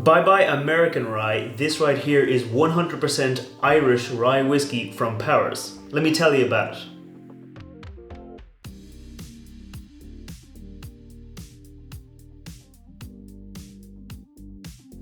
Bye bye American Rye. This right here is 100% Irish rye whiskey from Powers. Let me tell you about it.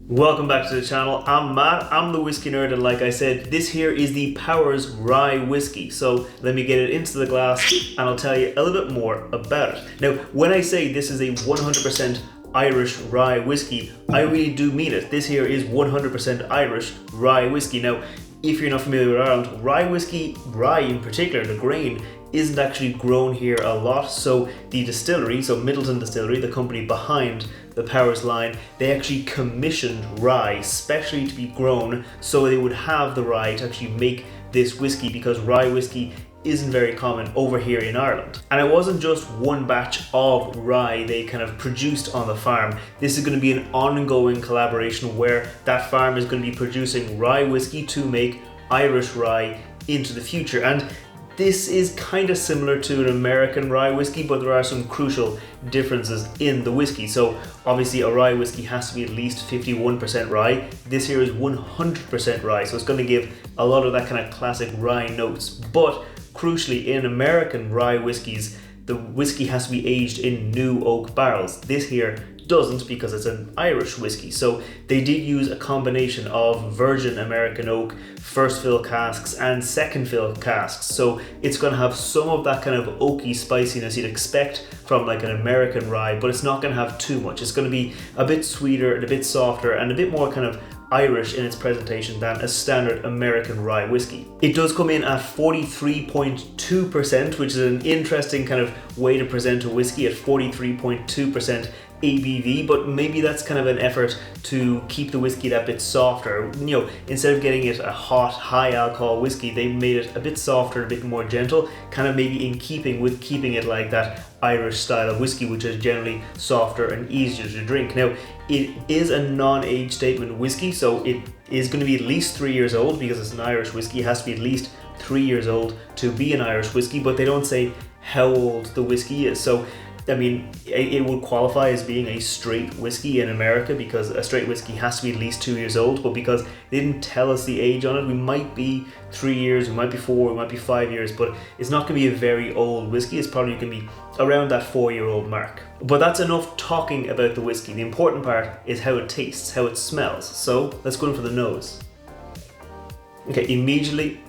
Welcome back to the channel. I'm Matt, I'm the whiskey nerd, and like I said, this here is the Powers Rye whiskey. So let me get it into the glass and I'll tell you a little bit more about it. Now, when I say this is a 100% Irish rye whiskey, I really do mean it. This here is 100% Irish rye whiskey. Now, if you're not familiar with Ireland, rye whiskey, rye in particular, the grain, isn't actually grown here a lot. So the distillery, so Middleton Distillery, the company behind the Powers line, they actually commissioned rye specially to be grown so they would have the rye to actually make this whiskey, because rye whiskey isn't very common over here in Ireland. And it wasn't just one batch of rye they kind of produced on the farm. This is going to be an ongoing collaboration where that farm is going to be producing rye whiskey to make Irish rye into the future. And this is kind of similar to an American rye whiskey, but there are some crucial differences in the whiskey. So obviously a rye whiskey has to be at least 51% rye. This here is 100% rye, so it's going to give a lot of that kind of classic rye notes. But crucially, in American rye whiskies, the whiskey has to be aged in new oak barrels. This here doesn't, because it's an Irish whiskey. So they did use a combination of virgin American oak, first fill casks and second fill casks. So it's going to have some of that kind of oaky spiciness you'd expect from like an American rye, but it's not going to have too much. It's going to be a bit sweeter and a bit softer and a bit more kind of Irish in its presentation than a standard American rye whiskey. It does come in at 43.2%, which is an interesting kind of way to present a whiskey at 43.2% ABV, but maybe that's kind of an effort to keep the whiskey that bit softer. You know, instead of getting it a hot, high alcohol whiskey, they made it a bit softer, a bit more gentle, kind of maybe in keeping with keeping it like that Irish style of whiskey, which is generally softer and easier to drink. Now, it is a non-age statement whiskey, so it is going to be at least 3 years old, because it's an Irish whiskey. It has to be at least 3 years old to be an Irish whiskey, but they don't say how old the whiskey is. So I mean, it would qualify as being a straight whiskey in America, because a straight whiskey has to be at least 2 years old, but because they didn't tell us the age on it, we might be 3 years, we might be 4, we might be 5 years, but it's not going to be a very old whiskey. It's probably going to be around that 4-year-old mark. But that's enough talking about the whiskey. The important part is how it tastes, how it smells. So let's go in for the nose. Okay, immediately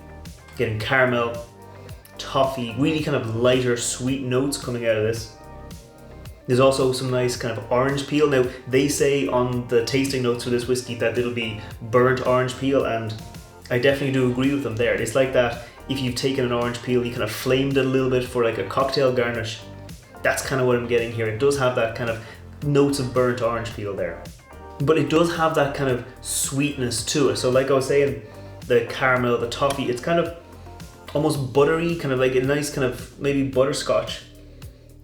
getting caramel, toffee, really kind of lighter sweet notes coming out of this. There's also some nice kind of orange peel. Now, they say on the tasting notes for this whiskey that it'll be burnt orange peel, and I definitely do agree with them there. It's like that if you've taken an orange peel, you kind of flamed it a little bit for like a cocktail garnish. That's kind of what I'm getting here. It does have that kind of notes of burnt orange peel there. But it does have that kind of sweetness to it. So like I was saying, the caramel, the toffee, it's kind of almost buttery, kind of like a nice kind of maybe butterscotch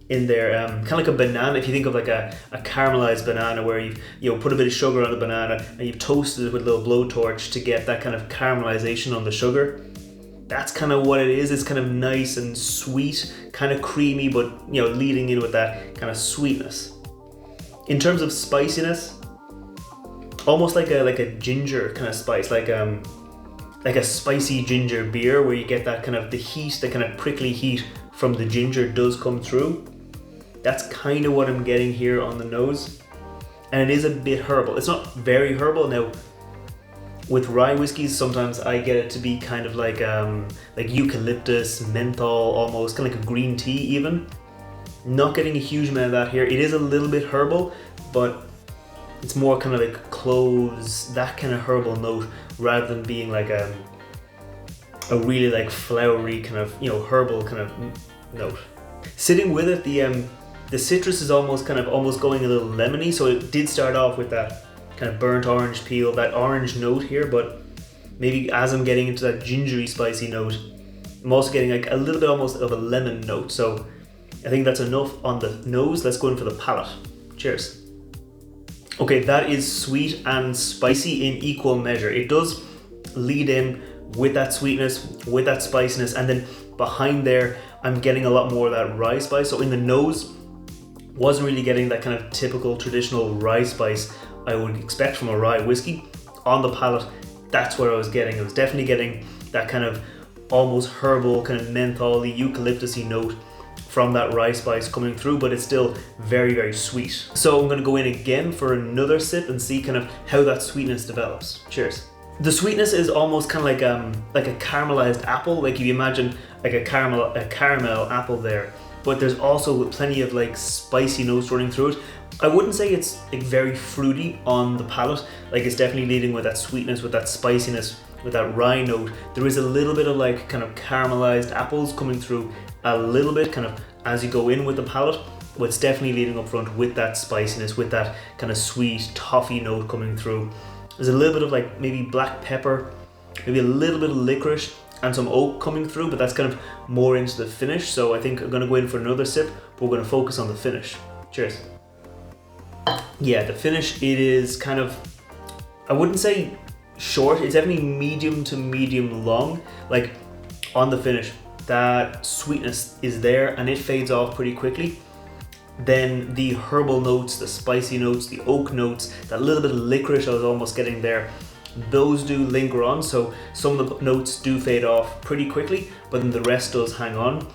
in there, kind of like a banana. If you think of like a caramelized banana, where you've put a bit of sugar on the banana and you've toasted it with a little blowtorch to get that kind of caramelization on the sugar. That's kind of what it is. It's kind of nice and sweet, kind of creamy, but leading in with that kind of sweetness. In terms of spiciness, almost like a ginger kind of spice, like a spicy ginger beer, where you get that kind of the heat, the kind of prickly heat from the ginger does come through. That's kind of what I'm getting here on the nose. And it is a bit herbal. It's not very herbal. Now, with rye whiskeys, sometimes I get it to be kind of like eucalyptus, menthol, almost kind of like a green tea even. Not getting a huge amount of that here. It is a little bit herbal, but it's more kind of like cloves, that kind of herbal note, rather than being like a really like flowery kind of herbal kind of note. Sitting with it, the citrus is almost going a little lemony. So it did start off with that kind of burnt orange peel, that orange note here, but maybe as I'm getting into that gingery spicy note, I'm also getting like a little bit almost of a lemon note. So I think that's enough on the nose. Let's go in for the palate. Cheers. Okay, that is sweet and spicy in equal measure. It does lead in with that sweetness, with that spiciness, and then behind there I'm getting a lot more of that rye spice. So in the nose, wasn't really getting that kind of typical traditional rye spice I would expect from a rye whiskey. On the palate, that's where I was getting. I was definitely getting that kind of almost herbal, kind of menthol-y, eucalyptus-y note from that rye spice coming through, but it's still very, very sweet. So I'm gonna go in again for another sip and see kind of how that sweetness develops. Cheers. The sweetness is almost kind of like a caramelized apple. Like if you imagine like a caramel apple there, but there's also plenty of like spicy notes running through it. I wouldn't say it's like very fruity on the palate. Like it's definitely leading with that sweetness, with that spiciness, with that rye note. There is a little bit of like kind of caramelized apples coming through a little bit kind of as you go in with the palate, but it's definitely leading up front with that spiciness, with that kind of sweet toffee note coming through. There's a little bit of like maybe black pepper, maybe a little bit of licorice and some oak coming through, but that's kind of more into the finish. So I think I'm gonna go in for another sip, but we're gonna focus on the finish. Cheers. Yeah, the finish, it is kind of, I wouldn't say short, it's definitely medium to medium long. Like on the finish, that sweetness is there and it fades off pretty quickly. Then the herbal notes, the spicy notes, the oak notes, that little bit of licorice I was almost getting there, those do linger on. So some of the notes do fade off pretty quickly, but then the rest does hang on.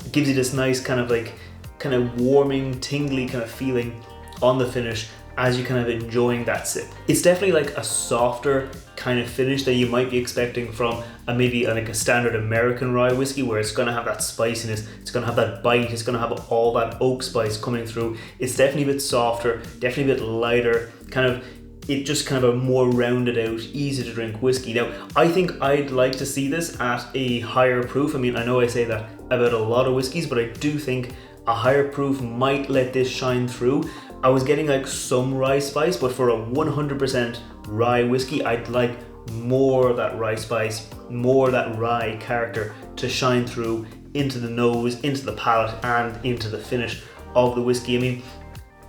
It gives you this nice kind of warming, tingly kind of feeling on the finish as you kind of enjoying that sip. It's definitely like a softer kind of finish that you might be expecting from maybe like a standard American rye whiskey, where it's gonna have that spiciness, it's gonna have that bite, it's gonna have all that oak spice coming through. It's definitely a bit softer, definitely a bit lighter, it just kind of a more rounded out, easy to drink whiskey. Now, I think I'd like to see this at a higher proof. I mean, I know I say that about a lot of whiskeys, but I do think a higher proof might let this shine through. I was getting like some rye spice, but for a 100% rye whiskey, I'd like more of that rye spice, more of that rye character to shine through into the nose, into the palate, and into the finish of the whiskey. I mean,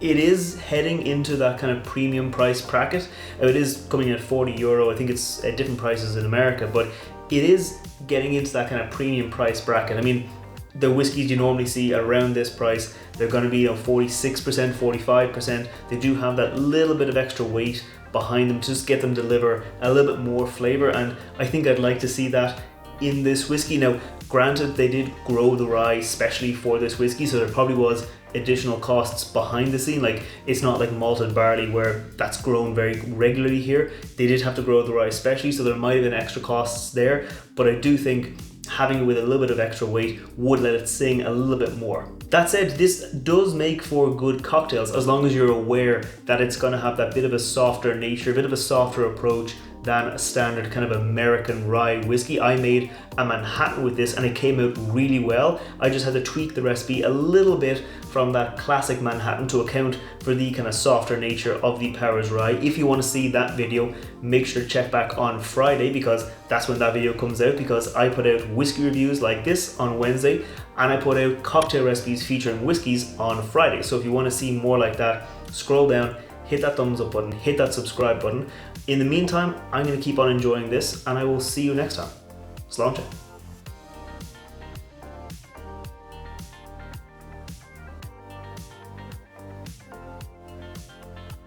it is heading into that kind of premium price bracket. It is coming at €40. I think it's at different prices in America, but it is getting into that kind of premium price bracket. I mean, the whiskeys you normally see around this price, they're going to be 46%, 45%. They do have that little bit of extra weight behind them to just get them deliver a little bit more flavor, and I think I'd like to see that in this whiskey. Now, granted, they did grow the rye specially for this whiskey, so there probably was additional costs behind the scene. Like, it's not like malted barley where that's grown very regularly here. They did have to grow the rye specially, so there might have been extra costs there, but I do think having it with a little bit of extra weight would let it sing a little bit more. That said, this does make for good cocktails as long as you're aware that it's going to have that bit of a softer nature, a bit of a softer approach than a standard kind of American rye whiskey. I made a Manhattan with this and it came out really well. I just had to tweak the recipe a little bit from that classic Manhattan to account for the kind of softer nature of the Powers Rye. If you want to see that video, make sure to check back on Friday, because that's when that video comes out, because I put out whiskey reviews like this on Wednesday and I put out cocktail recipes featuring whiskeys on Friday. So if you want to see more like that, scroll down, hit that thumbs up button, hit that subscribe button. In the meantime, I'm going to keep on enjoying this and I will see you next time. Slán.